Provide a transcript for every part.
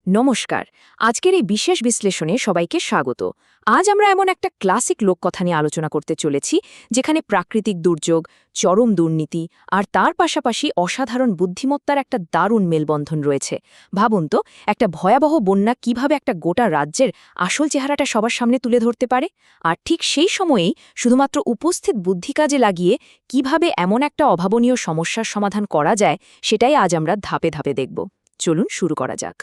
নমস্কার। আজকের এই বিশেষ বিশ্লেষণে সবাইকে স্বাগত। আজ আমরা এমন একটা ক্লাসিক লোককথা নিয়ে আলোচনা করতে চলেছি, যেখানে প্রাকৃতিক দুর্যোগ, চরম দুর্নীতি আর তার পাশাপাশি অসাধারণ বুদ্ধিমত্তার একটা দারুণ মেলবন্ধন রয়েছে। ভাবুন তো, একটা ভয়াবহ বন্যা কিভাবে একটা গোটা রাজ্যের আসল চেহারাটা সবার সামনে তুলে ধরতে পারে, আর ঠিক সেই সময়েই শুধুমাত্র উপস্থিত বুদ্ধি কাজে লাগিয়ে কিভাবে এমন একটা অভাবনীয় সমস্যার সমাধান করা যায়, সেটাই আজ আমরা ধাপে ধাপে দেখব। চলুন শুরু করা যাক।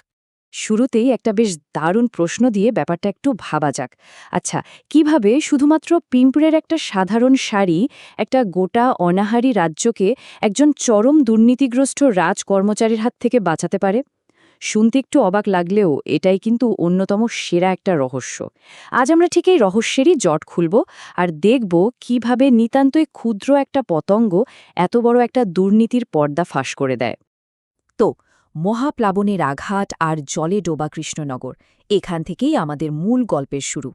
শুরুতেই একটা বেশ দারুণ প্রশ্ন দিয়ে ব্যাপারটা একটু ভাবা যাক। আচ্ছা, কিভাবে শুধুমাত্র পিঁপড়ের একটা সাধারণ শাড়ি একটা গোটা অনাহারী রাজ্যকে একজন চরম দুর্নীতিগ্রস্ত রাজকর্মচারীর হাত থেকে বাঁচাতে পারে? শুনতে একটু অবাক লাগলেও এটাই কিন্তু অন্যতম সেরা একটা রহস্য। আজ আমরা ঠিক এই রহস্যেরই জট খুলব আর দেখব কিভাবে নিতান্তই ক্ষুদ্র একটা পতঙ্গ এত বড় একটা দুর্নীতির পর্দা ফাঁস করে দেয়। তো মহাপ্লাবনের আঘাত আর জলে ডোবা কৃষ্ণনগর, এখান থেকেই আমাদের মূল গল্পের শুরু।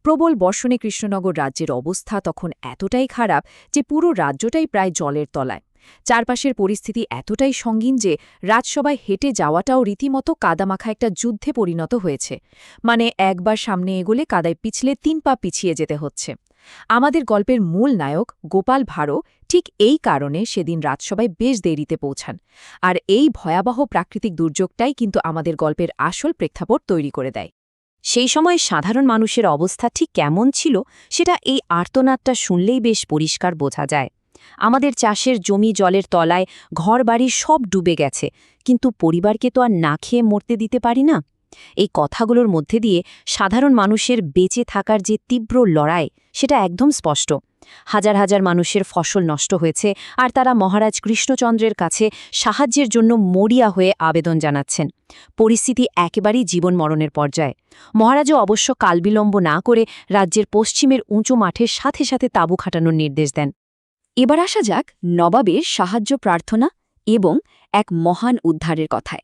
প্রবল বর্ষণে কৃষ্ণনগর রাজ্যের অবস্থা তখন এতটাই খারাপ যে পুরো রাজ্যটাই প্রায় জলের তলায়। চারপাশের পরিস্থিতি এতটাই সঙ্গীন যে রাজসভায় হেঁটে যাওয়াটাও রীতিমতো কাদামাখা একটা যুদ্ধে পরিণত হয়েছে। মানে একবার সামনে এগোলে কাদায় পিছলে ৩ পা পিছিয়ে যেতে হচ্ছে। আমাদের গল্পের মূল নায়ক গোপাল ভাঁড়ও ঠিক এই কারণে সেদিন রাজসভায় বেশ দেরিতে পৌঁছান। আর এই ভয়াবহ প্রাকৃতিক দুর্যোগটাই কিন্তু আমাদের গল্পের আসল প্রেক্ষাপট তৈরি করে দেয়। সেই সময় সাধারণ মানুষের অবস্থা ঠিক কেমন ছিল সেটা এই আর্তনাদটা শুনলেই বেশ পরিষ্কার বোঝা যায়। আমাদের চাষের জমি জলের তলায়, ঘরবাড়ি সব ডুবে গেছে, কিন্তু পরিবারকে তো আর না খেয়ে মরতে দিতে পারি না। এই কথাগুলোর মধ্যে দিয়ে সাধারণ মানুষের বেঁচে থাকার যে তীব্র লড়াই, সেটা একদম স্পষ্ট। হাজার হাজার মানুষের ফসল নষ্ট হয়েছে, আর তারা মহারাজ কৃষ্ণচন্দ্রের কাছে সাহায্যের জন্য মরিয়া হয়ে আবেদন জানাচ্ছেন। পরিস্থিতি একেবারেই জীবন মরণের পর্যায়ে। মহারাজও অবশ্য কালবিলম্ব না করে রাজ্যের পশ্চিমের উঁচু মাঠের সাথে সাথে তাঁবু খাটানোর নির্দেশ দেন। এবার আসা যাক নবাবের সাহায্য প্রার্থনা এবং এক মহান উদ্ধারের কথায়।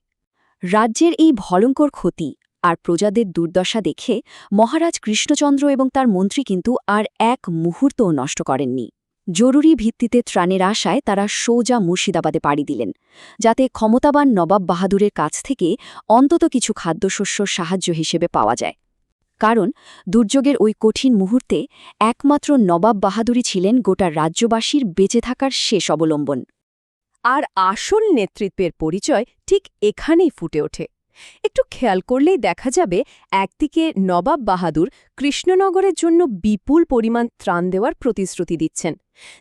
রাজ্যের এই ভয়ঙ্কর ক্ষতি আর প্রজাদের দুর্দশা দেখে মহারাজ কৃষ্ণচন্দ্র এবং তার মন্ত্রী কিন্তু আর এক মুহূর্তও নষ্ট করেননি। জরুরি ভিত্তিতে ত্রাণের আশায় তারা সোজা মুর্শিদাবাদে পাড়ি দিলেন, যাতে ক্ষমতাবান নবাব বাহাদুরের কাছ থেকে অন্তত কিছু খাদ্যশস্য সাহায্য হিসেবে পাওয়া যায়। কারণ দুর্যোগের ওই কঠিন মুহূর্তে একমাত্র নবাব বাহাদুরই ছিলেন গোটা রাজ্যবাসীর বেঁচে থাকার শেষ অবলম্বন। আর আসল নেতৃত্বের পরিচয় ঠিক এখানেই ফুটে ওঠে। একটু খেয়াল করলেই দেখা যাবে, একদিকে নবাব বাহাদুর কৃষ্ণনগরের জন্য বিপুল পরিমাণ ত্রাণ দেওয়ার প্রতিশ্রুতি দিচ্ছেন,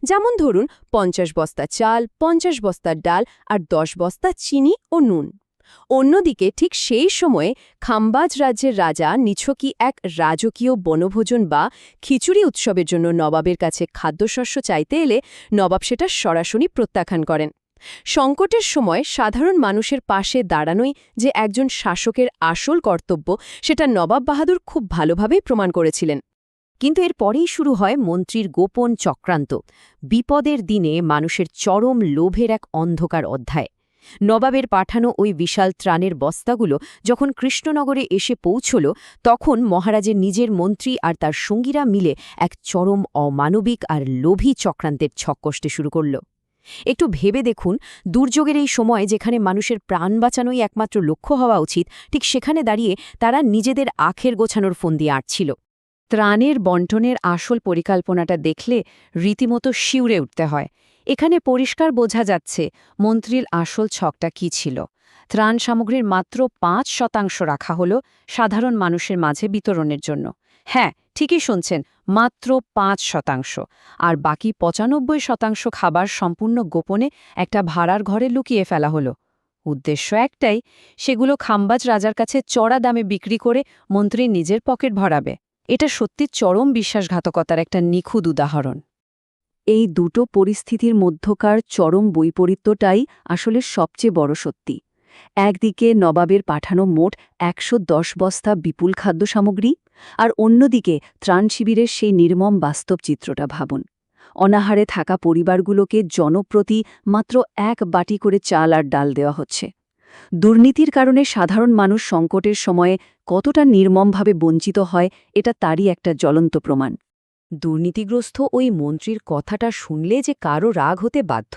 যেমন ধরুন ৫০ বস্তা চাল, ৫০ বস্তা ডাল আর ১০ বস্তা চিনি ও নুন। অন্যদিকে ঠিক সেই সময়ে খাম্বাজ রাজ্যের রাজা নিছকই এক রাজকীয় বনভোজন বা খিচুড়ি উৎসবের জন্য নবাবের কাছে খাদ্যশস্য চাইতে এলে নবাব সেটা সরাসরি প্রত্যাখ্যান করেন। সংকটের সময় সাধারণ মানুষের পাশে দাঁড়ানোই যে একজন শাসকের আসল কর্তব্য, সেটা নবাব বাহাদুর খুব ভালোভাবেই প্রমাণ করেছিলেন। কিন্তু এর পরেই শুরু হয় মন্ত্রীর গোপন চক্রান্ত। বিপদের দিনে মানুষের চরম লোভের এক অন্ধকার অধ্যায়। নবাবের পাঠানো ওই বিশাল ত্রাণের বস্তাগুলো যখন কৃষ্ণনগরে এসে পৌঁছল, তখন মহারাজের নিজের মন্ত্রী আর তার সঙ্গীরা মিলে এক চরম অমানবিক আর লোভী চক্রান্তের ছক কষতে শুরু করল। একটু ভেবে দেখুন, দুর্যোগের এই সময় যেখানে মানুষের প্রাণ বাঁচানোই একমাত্র লক্ষ্য হওয়া উচিত, ঠিক সেখানে দাঁড়িয়ে তারা নিজেদের আখের গোছানোর ফন্দি আঁটছিল। ত্রাণের বন্টনের আসল পরিকল্পনাটা দেখলে রীতিমতো শিউরে উঠতে হয়। এখানে পরিষ্কার বোঝা যাচ্ছে মন্ত্রীর আসল ছকটা কী ছিল। ত্রাণ সামগ্রীর মাত্র ৫% রাখা হল সাধারণ মানুষের মাঝে বিতরণের জন্য। হ্যাঁ, ঠিকই শুনছেন, মাত্র ৫%। আর বাকি ৯৫% খাবার সম্পূর্ণ গোপনে একটা ভাড়ার ঘরে লুকিয়ে ফেলা হলো। উদ্দেশ্য একটাই, সেগুলো খাম্বাজ রাজার কাছে চড়া দামে বিক্রি করে মন্ত্রী নিজের পকেট ভরাবে। এটা সত্যি চরম বিশ্বাসঘাতকতার একটা নিখুঁত উদাহরণ। এই দুটো পরিস্থিতির মধ্যকার চরম বৈপরীত্যটাই আসলে সবচেয়ে বড় সত্যি। একদিকে নবাবের পাঠানো মোট ১১০ বস্তা বিপুল খাদ্য সামগ্রী, আর অন্যদিকে ত্রাণ শিবিরের সেই নির্মম বাস্তব চিত্রটা ভাবুন। অনাহারে থাকা পরিবারগুলোকে জনপ্রতি মাত্র ১ বাটি করে চাল আর ডাল দেওয়া হচ্ছে। দুর্নীতির কারণে সাধারণ মানুষ সংকটের সময়ে কতটা নির্মমভাবে বঞ্চিত হয়, এটা তারই একটা জ্বলন্ত প্রমাণ। দুর্নীতিগ্রস্ত ওই মন্ত্রীর কথাটা শুনলে যে কারো রাগ হতে বাধ্য।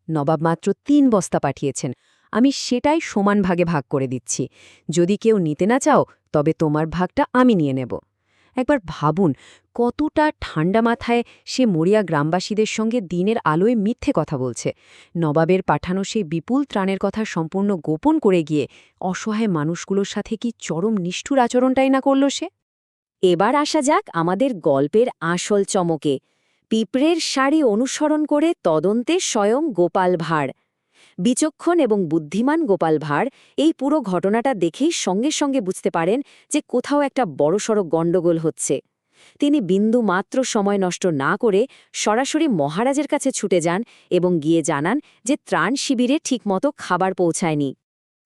নবাব মাত্র ৩ বস্তা পাঠিয়েছেন, আমি সেটাই সমান ভাগে ভাগ করে দিচ্ছি। যদি কেউ নিতে না চাও তবে তোমার ভাগটা আমি নিয়ে নেব। একবার ভাবুন, কতটা ঠান্ডা মাথায় সে মরিয়া গ্রামবাসীদের সঙ্গে দিনের আলোয় মিথ্যে কথা বলছে। নবাবের পাঠানো সেই বিপুল ত্রাণের কথা সম্পূর্ণ গোপন করে গিয়ে অসহায় মানুষগুলোর সাথে কি চরম নিষ্ঠুর আচরণটাই না করল সে। এবার আসা যাক আমাদের গল্পের আসল চমকে। পিঁপড়ের শাড়ি অনুসরণ করে তদন্তে স্বয়ং গোপাল ভাঁড়। বিচক্ষণ এবং বুদ্ধিমান গোপাল ভাঁড় এই পুরো ঘটনাটা দেখেই সঙ্গে সঙ্গে বুঝতে পারেন যে কোথাও একটা বড়সড় গণ্ডগোল হচ্ছে। তিনি বিন্দু মাত্র সময় নষ্ট না করে সরাসরি মহারাজের কাছে ছুটে যান এবং গিয়ে জানান যে ত্রাণ শিবিরে ঠিকমতো খাবার পৌঁছায়নি।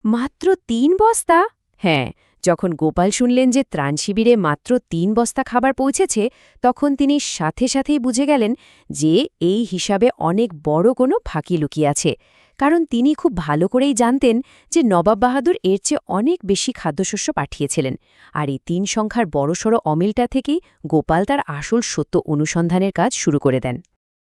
মাত্র ৩ বস্তা? হ্যাঁ, যখন গোপাল শুনলেন যে ত্রাণ শিবিরে মাত্র ৩ বস্তা খাবার পৌঁছেছে, তখন তিনি সাথে সাথেই বুঝে গেলেন যে এই হিসাবে অনেক বড় কোনো ফাঁকি লুকিয়ে আছে। কারণ তিনি খুব ভালো করেই জানতেন যে নবাব বাহাদুর এর চেয়ে অনেক বেশি খাদ্যশস্য পাঠিয়েছিলেন। আর এই ৩ সংখ্যার বড়সড় অমিলটা থেকেই গোপাল তার আসল সত্য অনুসন্ধানের কাজ শুরু করে দেন।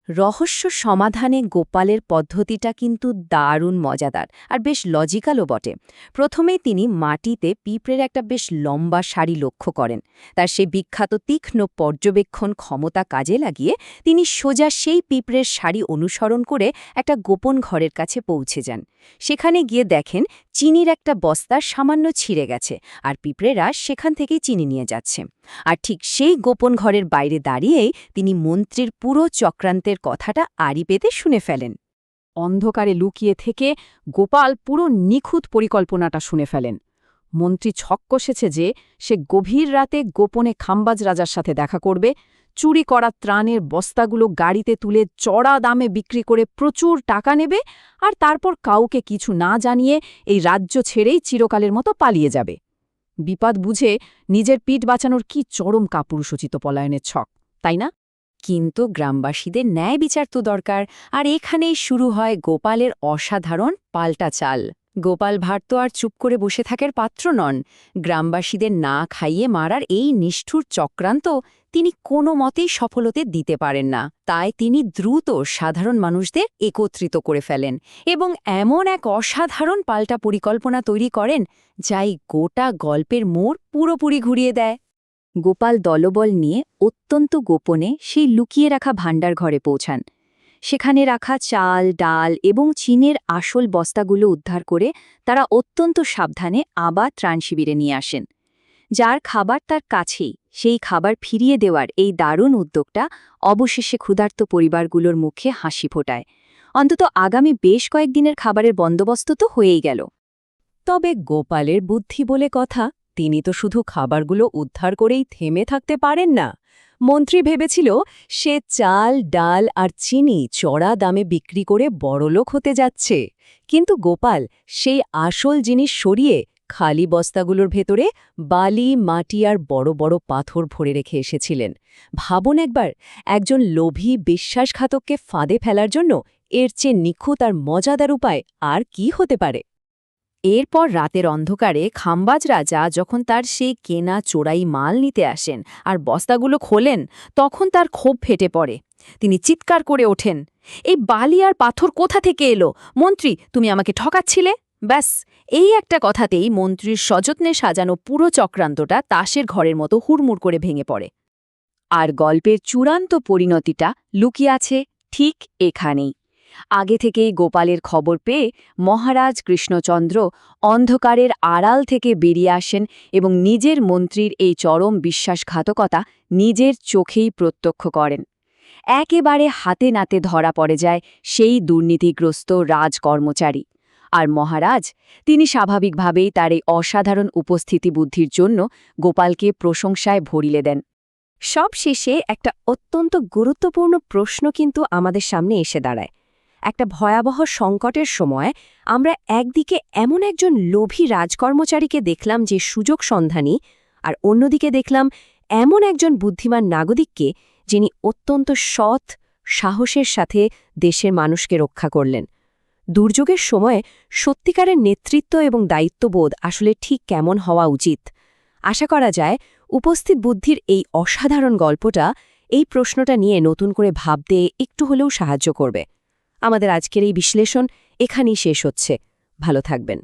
রহস্য সমাধানে গোপালের পদ্ধতিটা কিন্তু দারুণ মজাদার আর বেশ লজিক্যালও বটে। প্রথমেই তিনি মাটিতে পিঁপড়ের একটা বেশ লম্বা সারি লক্ষ্য করেন। তার সেই বিখ্যাত তীক্ষ্ণ পর্যবেক্ষণ ক্ষমতা কাজে লাগিয়ে তিনি সোজা সেই পিঁপড়ের সারি অনুসরণ করে একটা গোপন ঘরের কাছে পৌঁছে যান। সেখানে গিয়ে দেখেন চিনির একটা বস্তা সামান্য ছিঁড়ে গেছে, আর পিঁপড়েরা সেখান থেকেই চিনি নিয়ে যাচ্ছে। আর ঠিক সেই গোপন ঘরের বাইরে দাঁড়িয়েই তিনি মন্ত্রীর পুরো চক্রান্তের কথাটা আড়ি পেতে শুনে ফেলেন। অন্ধকারে লুকিয়ে থেকে গোপাল পুরো নিখুঁত পরিকল্পনাটা শুনে ফেলেন। মন্ত্রী ছক কষেছে যে সে গভীর রাতে গোপনে খাম্বাজ রাজার সাথে দেখা করবে, চুরি করা ত্রাণের বস্তাগুলো গাড়িতে তুলে চড়া দামে বিক্রি করে প্রচুর টাকা নেবে, আর তারপর কাউকে কিছু না জানিয়ে এই রাজ্য ছেড়েই চিরকালের মতো পালিয়ে যাবে। বিপদ বুঝে নিজের পিঠ বাঁচানোর কি চরম কাপুরুষোচিত পলায়নের ছক, তাই না? কিন্তু গ্রামবাসীদের ন্যায় বিচার তো দরকার, আর এখানেই শুরু হয় গোপালের অসাধারণ পাল্টা চাল। গোপাল ভাঁড় তো আর চুপ করে বসে থাকার পাত্র নন। গ্রামবাসীদের না খাইয়ে মারার এই নিষ্ঠুর চক্রান্ত তিনি কোনো মতেই সফল হতে দিতে পারেন না। তাই তিনি দ্রুত সাধারণ মানুষদের একত্রিত করে ফেলেন এবং এমন এক অসাধারণ পাল্টা পরিকল্পনা তৈরি করেন যাই গোটা গল্পের মোড় পুরোপুরি ঘুরিয়ে দেয়। গোপাল দলবল নিয়ে অত্যন্ত গোপনে সেই লুকিয়ে রাখা ভাণ্ডার ঘরে পৌঁছান। সেখানে রাখা চাল, ডাল এবং চিনের আসল বস্তাগুলো উদ্ধার করে তারা অত্যন্ত সাবধানে আবার ত্রাণ শিবিরে নিয়ে আসেন। যার খাবার তার কাছেই, সেই খাবার ফিরিয়ে দেওয়ার এই দারুণ উদ্যোগটা অবশেষে ক্ষুধার্ত পরিবারগুলোর মুখে হাসি ফোটায়। অন্তত আগামী বেশ কয়েকদিনের খাবারের বন্দোবস্ত তো হয়েই গেল। তবে গোপালের বুদ্ধি বলে কথা, তিনি তো শুধু খাবারগুলো উদ্ধার করেই থেমে থাকতে পারেন না। মন্ত্রী ভেবেছিল সে চাল, ডাল আর চিনি চড়া দামে বিক্রি করে বড়লোক হতে যাচ্ছে, কিন্তু গোপাল সেই আসল জিনিস সরিয়ে খালি বস্তাগুলোর ভেতরে বালি, মাটি আর বড় বড় পাথর ভরে রেখে এসেছিলেন। ভাবুন একবার, একজন লোভী বিশ্বাসঘাতককে ফাঁদে ফেলার জন্য এর চেয়ে নিখুঁত আর মজাদার উপায় আর কি হতে পারে? এরপর রাতের অন্ধকারে খাম্বাজ রাজা যখন তার সেই কেনা চোরাই মাল নিতে আসেন আর বস্তাগুলো খোলেন, তখন তার ক্ষোভ ফেটে পড়ে। তিনি চিৎকার করে ওঠেন, এই বালি আর পাথর কোথা থেকে এলো? মন্ত্রী, তুমি আমাকে ঠকাচ্ছিলে? ব্যাস, এই একটা কথাতেই মন্ত্রীর সযত্নে সাজানো পুরো চক্রান্তটা তাসের ঘরের মতো হুড়মুড় করে ভেঙে পড়ে। আর গল্পের চূড়ান্ত পরিণতিটা লুকিয়ে আছে ঠিক এখানেই। আগে থেকেই গোপালের খবর পেয়ে মহারাজ কৃষ্ণচন্দ্র অন্ধকারের আড়াল থেকে বেরিয়ে আসেন এবং নিজের মন্ত্রীর এই চরম বিশ্বাসঘাতকতা নিজের চোখেই প্রত্যক্ষ করেন। একেবারে হাতে নাতে ধরা পড়ে যায় সেই দুর্নীতিগ্রস্ত রাজকর্মচারী। আর মহারাজ, তিনি স্বাভাবিকভাবেই তার এই অসাধারণ উপস্থিতি বুদ্ধির জন্য গোপালকে প্রশংসায় ভরিয়ে দেন। সব শেষে একটা অত্যন্ত গুরুত্বপূর্ণ প্রশ্ন কিন্তু আমাদের সামনে এসে দাঁড়ায়। একটা ভয়াবহ সংকটের সময় আমরা একদিকে এমন একজন লোভী রাজকর্মচারীকে দেখলাম যে সুযোগ সন্ধানী, আর অন্যদিকে দেখলাম এমন একজন বুদ্ধিমান নাগরিককে যিনি অত্যন্ত সৎ, সাহসের সাথে দেশের মানুষকে রক্ষা করলেন। দুর্যোগের সময় সত্যিকারের নেতৃত্ব এবং দায়িত্ববোধ আসলে ঠিক কেমন হওয়া উচিত? আশা করা যায় উপস্থিত বুদ্ধির এই অসাধারণ গল্পটা এই প্রশ্নটা নিয়ে নতুন করে ভাবতে একটু হলেও সাহায্য করবে। আমাদের আজকের এই বিশ্লেষণ এখানেই শেষ হচ্ছে। ভালো থাকবেন।